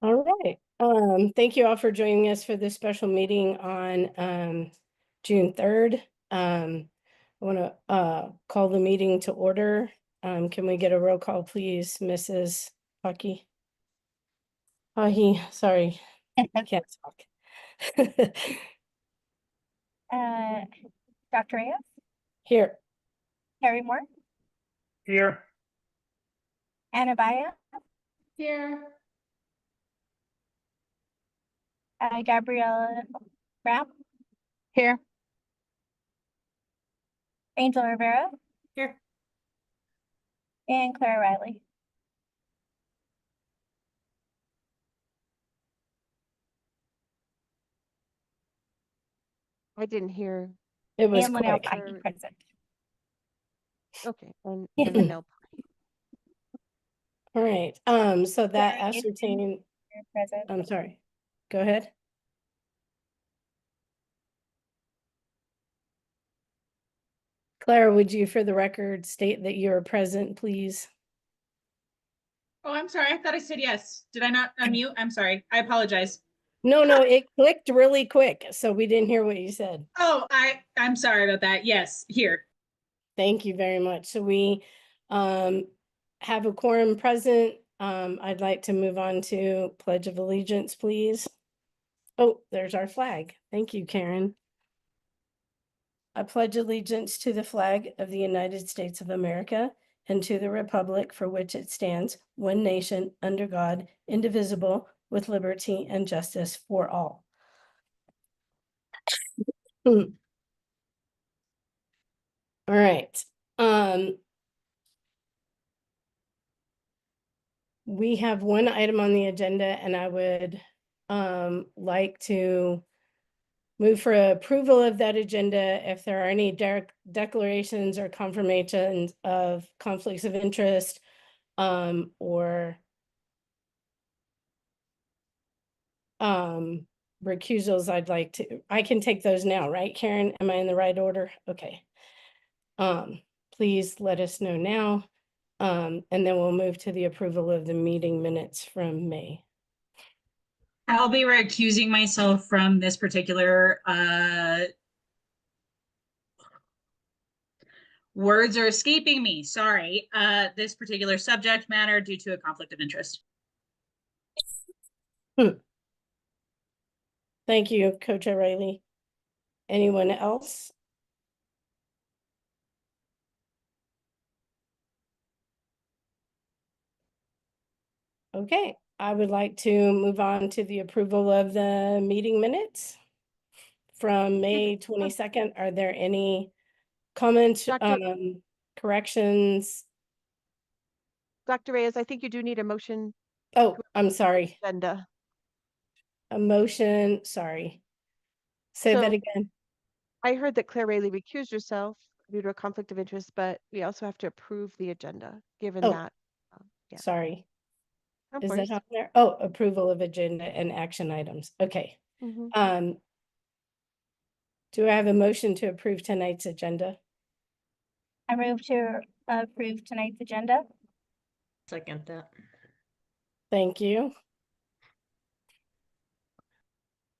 All right. Thank you all for joining us for this special meeting on June 3rd. I want to call the meeting to order. Can we get a roll call, please, Mrs. Hockey? Sorry, I can't talk. Dr. Reyes, Here. Harry Moore, Here. Anna Baya, Here. Gabriella Brown, Here. Angel Rivera, Here. and Clara Riley. I didn't hear. It was And Linnell quick. Pike present. Okay, and Yeah. Linnell. All right. So that Karen is ascertained, present. I'm sorry. Go ahead. Clara, would you, for the record, state that you're present, please? Oh, I'm sorry. I thought I said yes. Did I not unmute? I'm sorry. I apologize. No, it clicked really quick, so we didn't hear what you said. Oh, I'm sorry about that. Yes, here. Thank you very much. So we have a quorum present. I'd like to move on to Pledge of Allegiance, please. Oh, there's our flag. Thank you, Karen. I pledge allegiance to the flag of the United States of America and to the republic for which it stands, one nation, under God, indivisible, with liberty and justice for all. All right. We have one item on the agenda, and I would like to move for approval of that agenda if there are any declarations or confirmations of conflicts of interest or recusals. I can take those now, right, Karen? Am I in the right order? Okay. Please let us know now. And then we'll move to the approval of the meeting minutes from May. I'll be recusing myself from this particular words are escaping me. Sorry. This particular subject matter due to a conflict of interest. Thank you, Coach O'Reilly. Anyone else? Okay, I would like to move on to the approval of the meeting minutes from May 22nd. Are there any comments, corrections? Dr. Reyes, I think you do need a motion. Oh, I'm sorry. Agenda. A motion, sorry. Say that So, again. I heard that Claire Rayleigh recused herself due to a conflict of interest, but we also have to approve the agenda, given that. Yeah. Sorry. Of Is course. that on there? Oh, approval of agenda and action items. Okay. Mhm. Do I have a motion to approve tonight's agenda? I move to approve tonight's agenda. Second that. Thank you.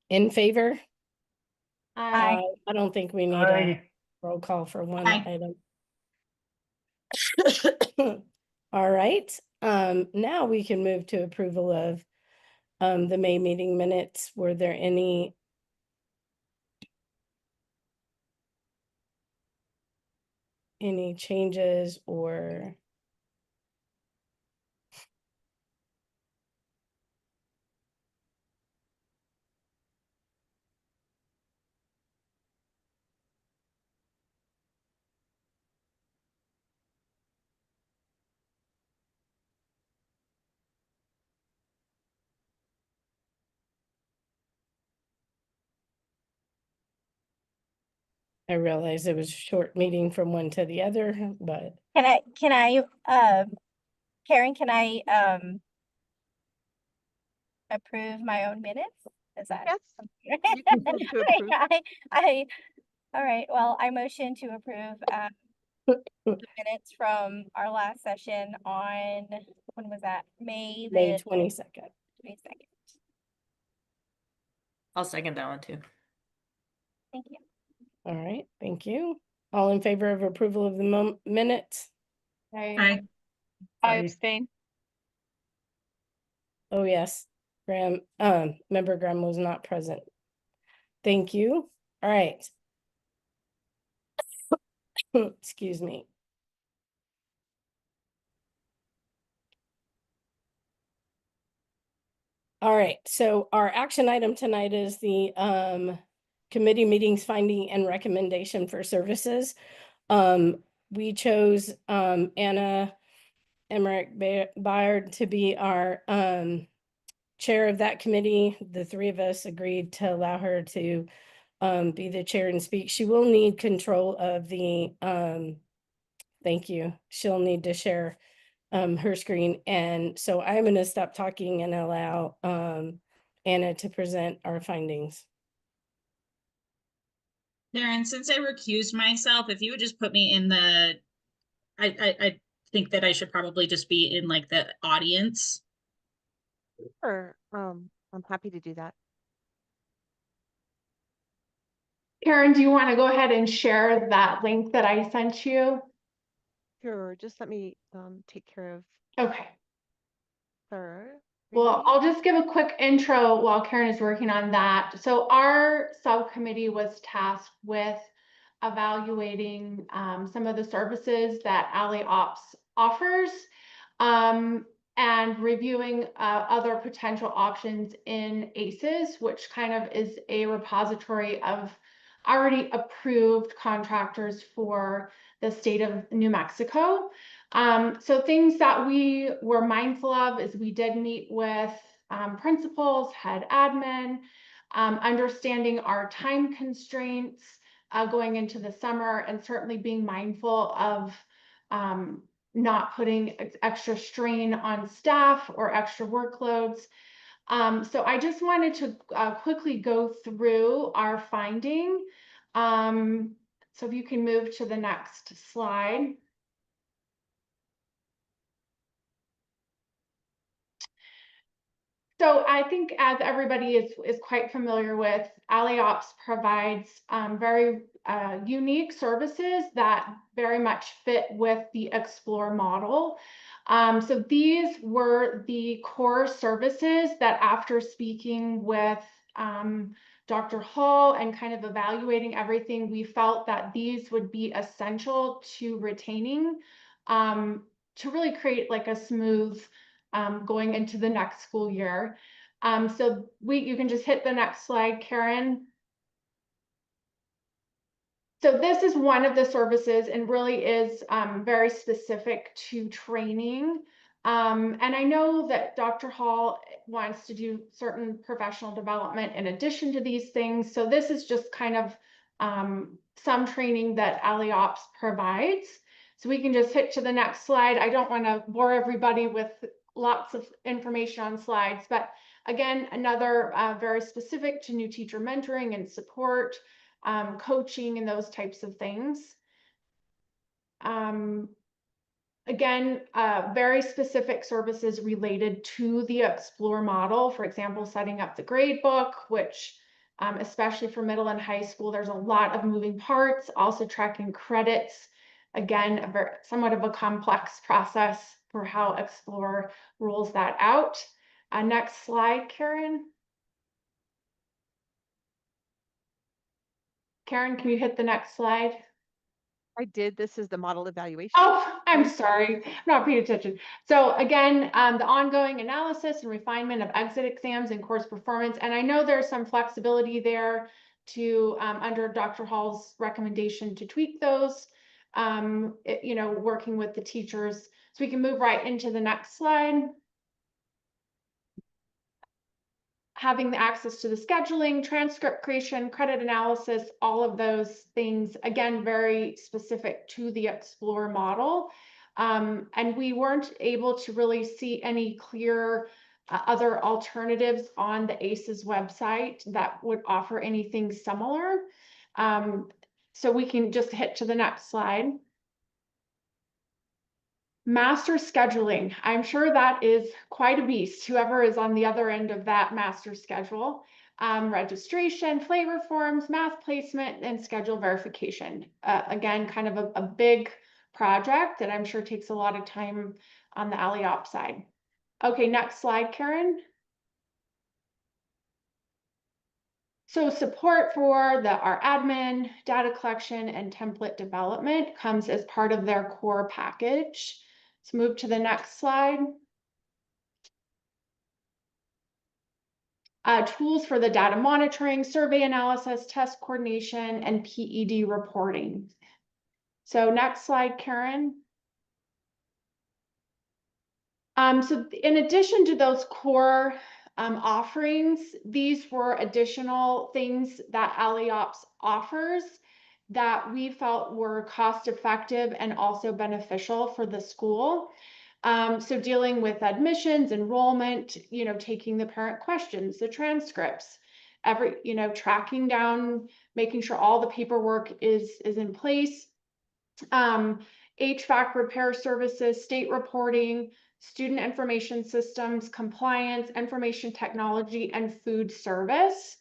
In favor? Aye. I don't think we need a roll call for one item. All right. Now we can move to approval of the May meeting minutes. Were there any changes or I realize it was a short meeting from one to the other, but Karen, can I approve my own minutes? Is that? Yes. You can move to approve. All right, well, I motion to approve the minutes from our last session on, when was that? May 22nd. 22nd. I'll second that one too. Thank you. All right, thank you. All in favor of approval of the minutes? Aye. I Aye. abstain. Oh, yes, Graham, member Graham was not present. Thank you. All right. Excuse me. All right, so our action item tonight is the committee meetings finding and recommendation for services. We chose Anna Emmerich Bayard to be our chair of that committee. The three of us agreed to allow her to be the chair and speak. She will need control of the thank you. She'll need to share her screen. And so I'm going to stop talking and allow Anna to present our findings. Karen, since I recused myself, if you would just put me in the, I think that I should probably just be in like the audience. Sure. I'm happy to do that. Karen, do you want to go ahead and share that link that I sent you? Sure. Just let me take care of Okay. her. Well, I'll just give a quick intro while Karen is working on that. So our subcommittee was tasked with evaluating some of the services that Ally Ops offers and reviewing other potential options in ACES, which kind of is a repository of already approved contractors for the state of New Mexico. So things that we were mindful of is we did meet with principals, head admin, understanding our time constraints going into the summer, and certainly being mindful of not putting extra strain on staff or extra workloads. So I just wanted to quickly go through our finding. So if you can move to the next slide. So I think, as everybody is quite familiar with, Ally Ops provides very unique services that very much fit with the Explore model. So these were the core services that, after speaking with Dr. Hall and kind of evaluating everything, we felt that these would be essential to retaining to really create like a smooth going into the next school year. So you can just hit the next slide, Karen. So this is one of the services and really is very specific to training. And I know that Dr. Hall wants to do certain professional development in addition to these things. So this is just kind of some training that Ally Ops provides. So we can just hit to the next slide. I don't want to bore everybody with lots of information on slides, but again, another very specific to new teacher mentoring and support, coaching and those types of things. Again, very specific services related to the Explore model. For example, setting up the grade book, which especially for middle and high school, there's a lot of moving parts. Also tracking credits. Again, somewhat of a complex process for how Explore rolls that out. Next slide, Karen. Karen, can you hit the next slide? I did. This is the model evaluation. Oh, I'm sorry, I'm not paying attention. So again, the ongoing analysis and refinement of exit exams and course performance. And I know there's some flexibility there to, under Dr. Hall's recommendation, to tweak those, working with the teachers. So we can move right into the next slide. Having the access to the scheduling, transcript creation, credit analysis, all of those things, again, very specific to the Explore model. And we weren't able to really see any clear other alternatives on the ACES website that would offer anything similar. So we can just hit to the next slide. Master scheduling. I'm sure that is quite a beast, whoever is on the other end of that master schedule. registration, flavor forms, math placement, and schedule verification. Again, kind of a big project that I'm sure takes a lot of time on the ALLIOP side. Okay, next slide, Karen. So support for our admin, data collection, and template development comes as part of their core package. Let's move to the next slide. Tools for the data monitoring, survey analysis, test coordination, and PED reporting. So next slide, Karen. So in addition to those core offerings, these were additional things that ALLIOPS offers that we felt were cost effective and also beneficial for the school. So dealing with admissions, enrollment, taking the parent questions, the transcripts, tracking down, making sure all the paperwork is in place. HVAC repair services, state reporting, student information systems, compliance, information technology, and food service.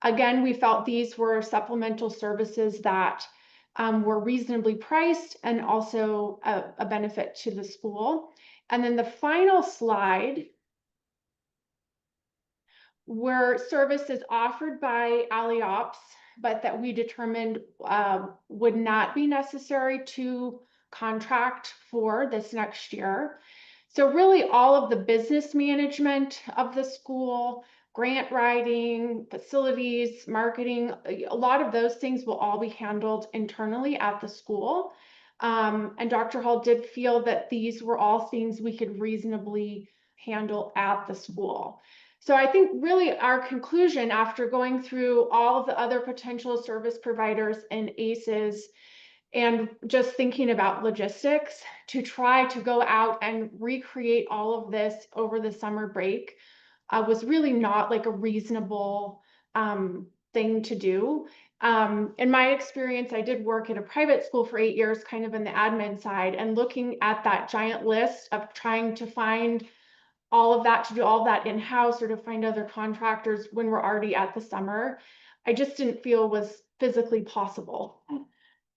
Again, we felt these were supplemental services that were reasonably priced and also a benefit to the school. And then the final slide were services offered by ALLIOPS, but that we determined would not be necessary to contract for this next year. So really all of the business management of the school, grant writing, facilities, marketing, a lot of those things will all be handled internally at the school. And Dr. Hall did feel that these were all things we could reasonably handle at the school. So I think really our conclusion after going through all of the other potential service providers and ACEs and just thinking about logistics to try to go out and recreate all of this over the summer break was really not like a reasonable thing to do. In my experience, I did work at a private school for 8 years, kind of in the admin side, and looking at that giant list of trying to find all of that, to do all of that in-house or to find other contractors when we're already at the summer, I just didn't feel was physically possible.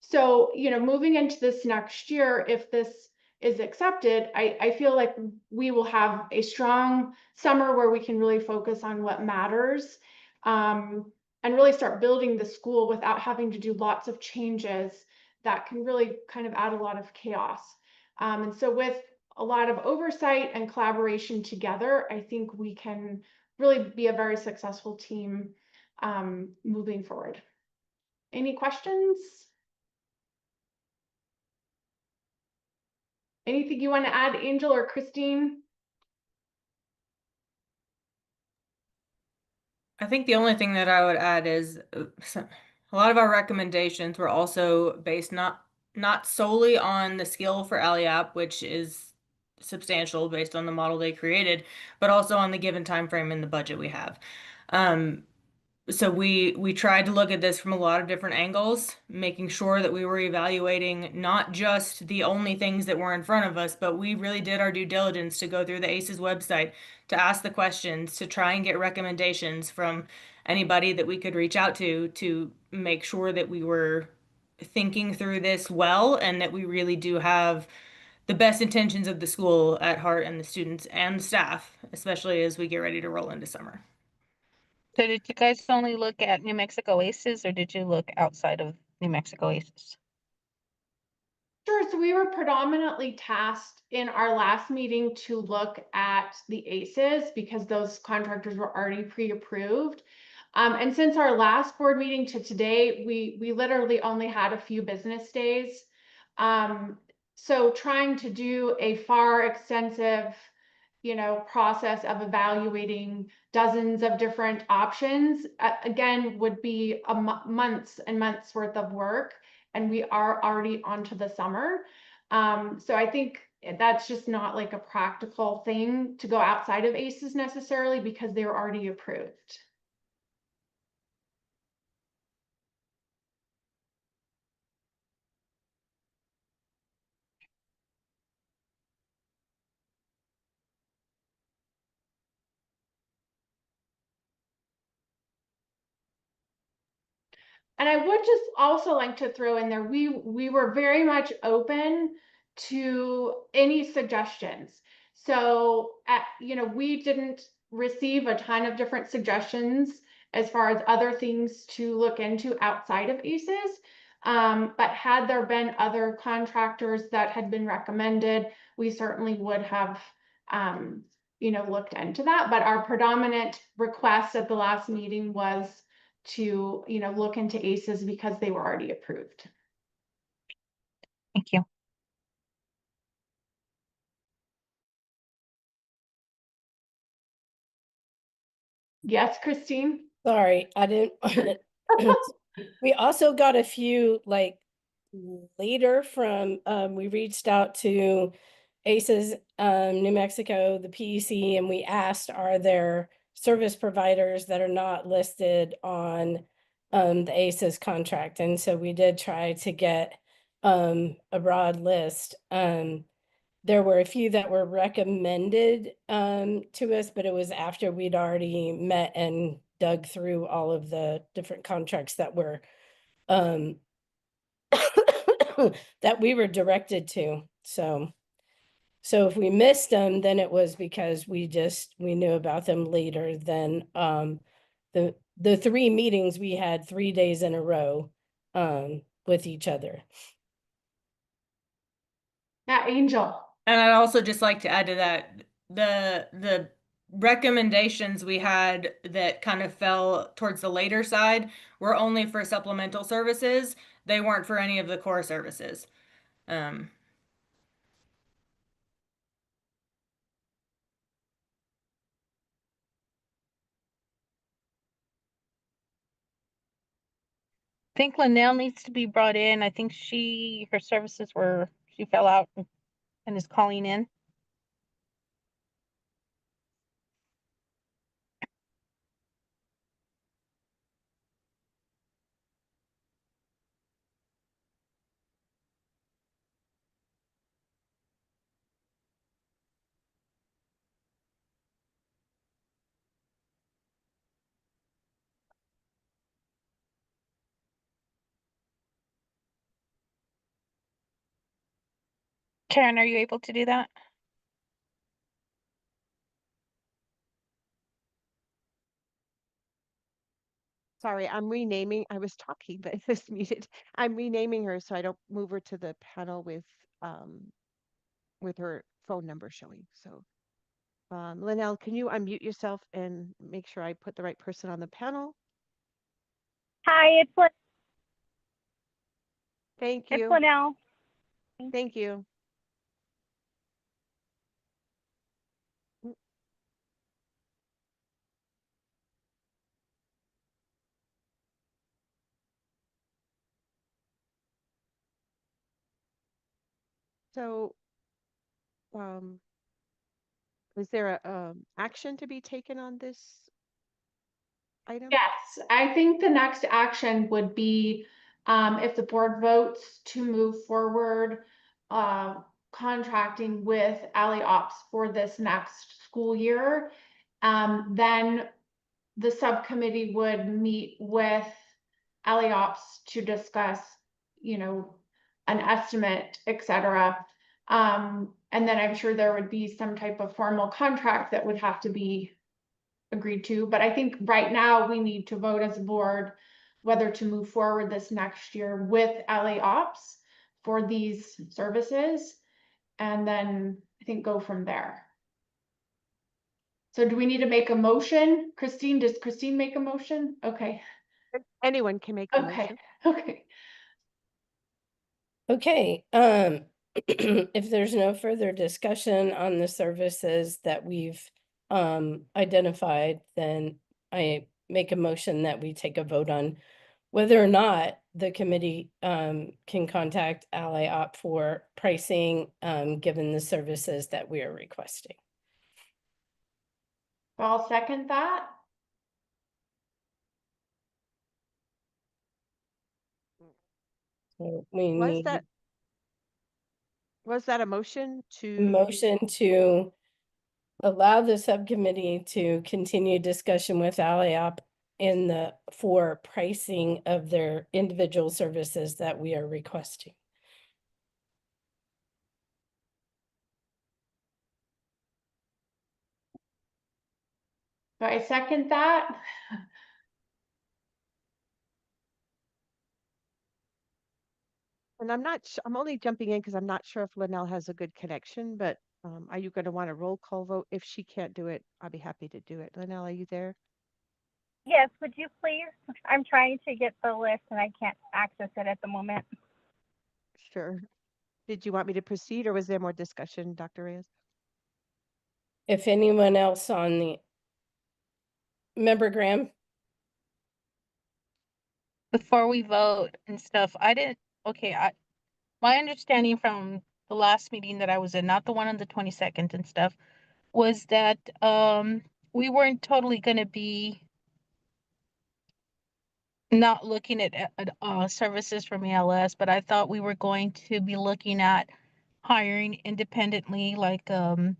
So, moving into this next year, if this is accepted, I feel like we will have a strong summer where we can really focus on what matters, and really start building the school without having to do lots of changes that can really kind of add a lot of chaos. And so with a lot of oversight and collaboration together, I think we can really be a very successful team moving forward. Any questions? Anything you want to add, Angel or Christine? I think the only thing that I would add is a lot of our recommendations were also based not solely on the skill for ALLIOP, which is substantial based on the model they created, but also on the given time frame and the budget we have. So we tried to look at this from a lot of different angles, making sure that we were evaluating not just the only things that were in front of us, but we really did our due diligence to go through the ACES website, to ask the questions, to try and get recommendations from anybody that we could reach out to make sure that we were thinking through this well and that we really do have the best intentions of the school at heart and the students and staff, especially as we get ready to roll into summer. So did you guys only look at New Mexico ACES or did you look outside of New Mexico ACES? Sure. So we were predominantly tasked in our last meeting to look at the ACEs because those contractors were already pre-approved. And since our last board meeting to today, we literally only had a few business days. So trying to do a far extensive, process of evaluating dozens of different options, again, would be months and months worth of work. And we are already onto the summer. So I think that's just not like a practical thing to go outside of ACES necessarily because they were already approved. And I would just also like to throw in there, we were very much open to any suggestions. So, we didn't receive a ton of different suggestions as far as other things to look into outside of ACES. But had there been other contractors that had been recommended, we certainly would have, looked into that. But our predominant request at the last meeting was to, look into ACES because they were already approved. Thank you. Yes, Christine? Sorry, I didn't. We also got a few like later from, we reached out to ACES, New Mexico, the PEC, and we asked, are there service providers that are not listed on the ACES contract? And so we did try to get a broad list. There were a few that were recommended to us, but it was after we'd already met and dug through all of the different contracts that were that we were directed to. So if we missed them, then it was because we knew about them later than the 3 meetings we had 3 days in a row with each other. Yeah, Angel. And I'd also just like to add to that, the recommendations we had that kind of fell towards the later side were only for supplemental services. They weren't for any of the core services. I think Linnell needs to be brought in. I think her services she fell out and is calling in. Karen, are you able to do that? Sorry, I'm renaming. I was talking, but it was muted. I'm renaming her so I don't move her to the panel with her phone number showing. So, Linnell, can you unmute yourself and make sure I put the right person on the panel? Hi, Thank it's you. Linnell. Thank you. So, is there a action to be taken on this item? Yes, I think the next action would be, if the board votes to move forward, contracting with Ally Ops for this next school year. Then the subcommittee would meet with Ally Ops to discuss, an estimate, et cetera. And then I'm sure there would be some type of formal contract that would have to be agreed to, but I think right now we need to vote as a board whether to move forward this next year with Ally Ops for these services, and then I think go from there. So do we need to make a motion? Christine, does Christine make a motion? Okay. Anyone can make a Okay, motion. okay. Okay, if there's no further discussion on the services that we've identified, then I make a motion that we take a vote on whether or not the committee can contact Ally Op for pricing given the services that we are requesting. I'll second that. So we Was need that a motion a to? motion to allow the subcommittee to continue discussion with Ally Op in the, for pricing of their individual services that we are requesting. Do I second that? And I'm not, I'm only jumping in because I'm not sure if Linnell has a good connection, but are you going to want a roll call vote? If she can't do it, I'll be happy to do it. Linnell, are you there? Yes, would you please? I'm trying to get the list and I can't access it at the moment. Sure. Did you want me to proceed or was there more discussion, Dr. Reyes? If anyone else on the, Member Graham? Before we vote and stuff, my understanding from the last meeting that I was in, not the one on the 22nd and stuff, was that we weren't totally going to be not looking at services from ELS, but I thought we were going to be looking at hiring independently, like a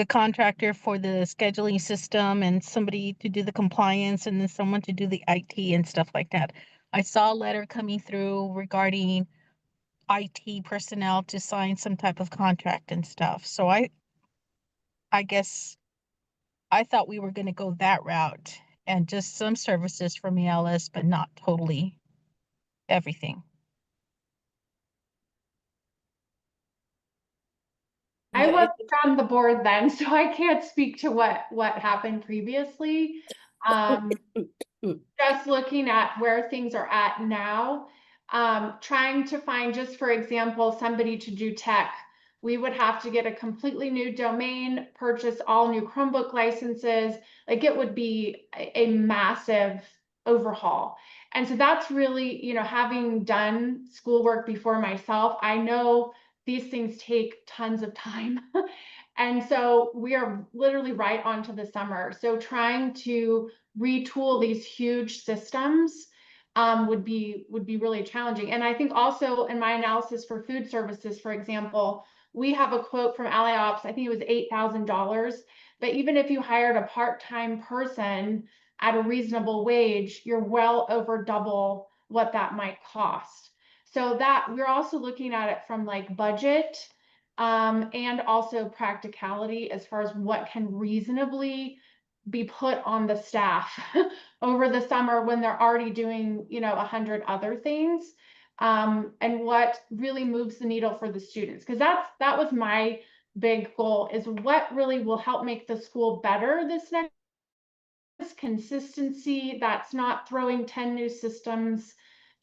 contractor for the scheduling system and somebody to do the compliance and then someone to do the IT and stuff like that. I saw a letter coming through regarding IT personnel to sign some type of contract and stuff. So I guess I thought we were going to go that route and just some services from ELS, but not totally everything. I Yeah, wasn't on the board then, so I can't speak to what happened previously. Just looking at where things are at now, trying to find, just for example, somebody to do tech, we would have to get a completely new domain, purchase all new Chromebook licenses. Like it would be a massive overhaul. And so that's really, having done schoolwork before myself, I know these things take tons of time. And so we are literally right onto the summer. So trying to retool these huge systems would be really challenging. And I think also in my analysis for food services, for example, we have a quote from AlleyOps, I think it was $8,000. But even if you hired a part-time person at a reasonable wage, you're well over double what that might cost. So that we're also looking at it from like budget and also practicality as far as what can reasonably be put on the staff over the summer when they're already doing, 100 other things. And what really moves the needle for the students. Because that was my big goal, is what really will help make the school better this next consistency. That's not throwing 10 new systems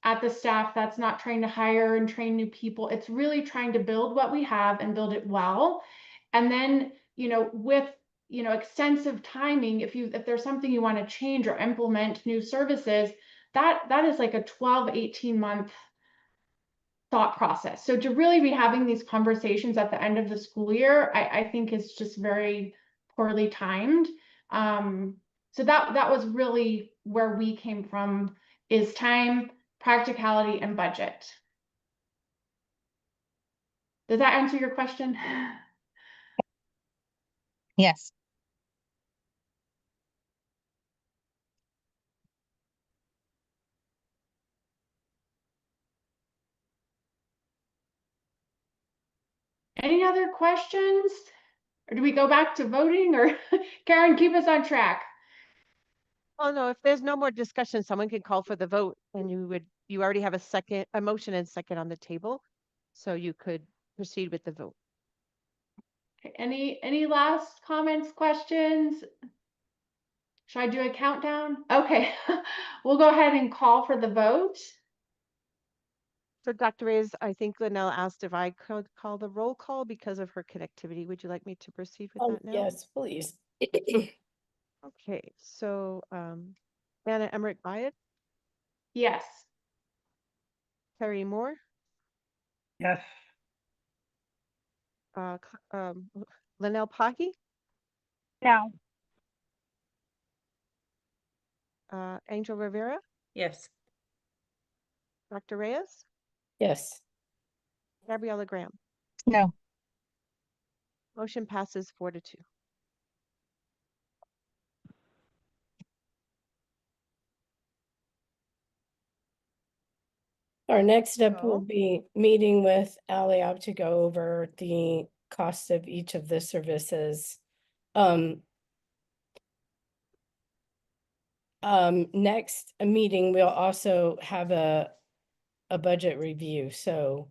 at the staff. That's not trying to hire and train new people. It's really trying to build what we have and build it well. And then, with extensive timing, if there's something you want to change or implement new services, that is like a 12-18 month thought process. So to really be having these conversations at the end of the school year, I think is just very poorly timed. So that was really where we came from, is time, practicality, and budget. Does that answer your question? Yes. Any other questions? Or do we go back to voting, or Karen, keep us on track? Oh, no, if there's no more discussion, someone can call for the vote and you already have a motion and second on the table. So you could proceed with the vote. Any last comments, questions? Should I do a countdown? Okay, we'll go ahead and call for the vote. So Dr. Reyes, I think Linnell asked if I could call the roll call because of her connectivity. Would you like me to proceed with Oh, that now? yes, please. Okay, so Anna Emmerich Byatt, Yes. Terry Moore, Yes. Linnell Pahi, No. Angel Rivera, Yes. Dr. Reyes, Yes, Gabriella Graham. No. Motion passes 4-2. Our next step will So- be meeting with Aliab to go over the cost of each of the services. Next meeting, we'll also have a budget review, so,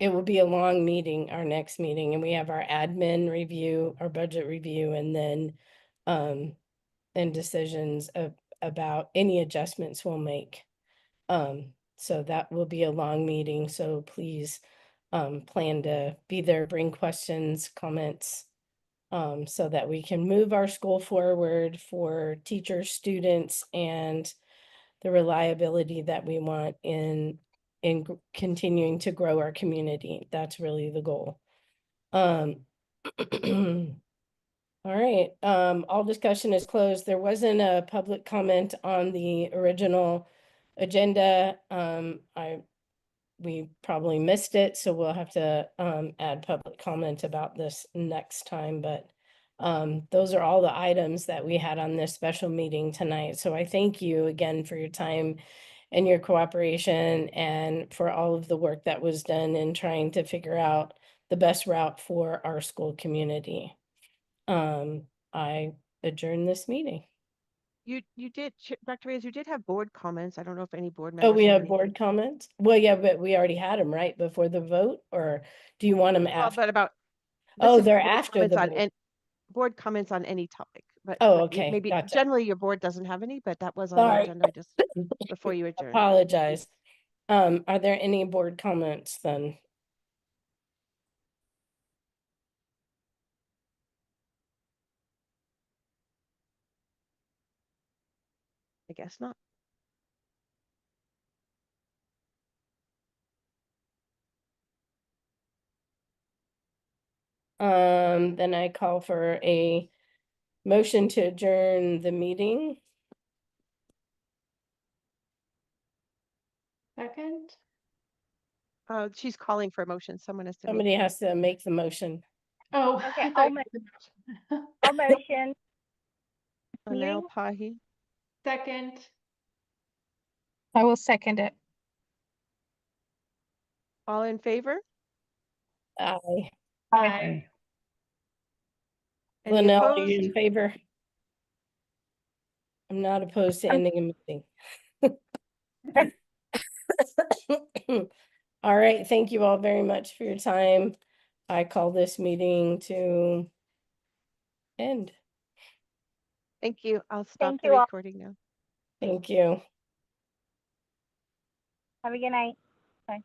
it will be a long meeting, our next meeting, and we have our admin review, our budget review, and then, and decisions about any adjustments we'll make. So that will be a long meeting, so please, plan to be there, bring questions, comments, so that we can move our school forward for teachers, students, and the reliability that we want in continuing to grow our community. That's really the goal. All right, all discussion is closed. There wasn't a public comment on the original agenda. We probably missed it, so we'll have to add public comment about this next time, but those are all the items that we had on this special meeting tonight. So I thank you again for your time and your cooperation and for all of the work that was done in trying to figure out the best route for our school community. I adjourn this meeting. You did, Dr. Reyes, you did have board comments. I don't know if any board Oh, members we have anything. board comments? Well, yeah, but we already had them right before the vote, or do you want them Well, after? but about. Oh, this is they're board after comments the on vote. an- Board comments on any topic, but. Oh, but okay, Maybe gotcha. generally your board doesn't have any, but that was on the Sorry. agenda just before you adjourned. Apologize. Are there any board comments then? I guess not. Then I call for a motion to adjourn the meeting. Second? She's calling for a motion. Someone has to make. Somebody has to make the motion. Oh. Okay, I thought I'll you make- made the motion. I'll motion. Anel meeting? Pahi. Second. I will second it. All in favor? Aye. Aye. Any Linnell, are opposed? you in favor? I'm not opposed to I'm- ending a meeting. All right, thank you all very much for your time. I call this meeting to end. Thank you. I'll stop Thank the you all. recording now. Thank you. Have a good night. Thank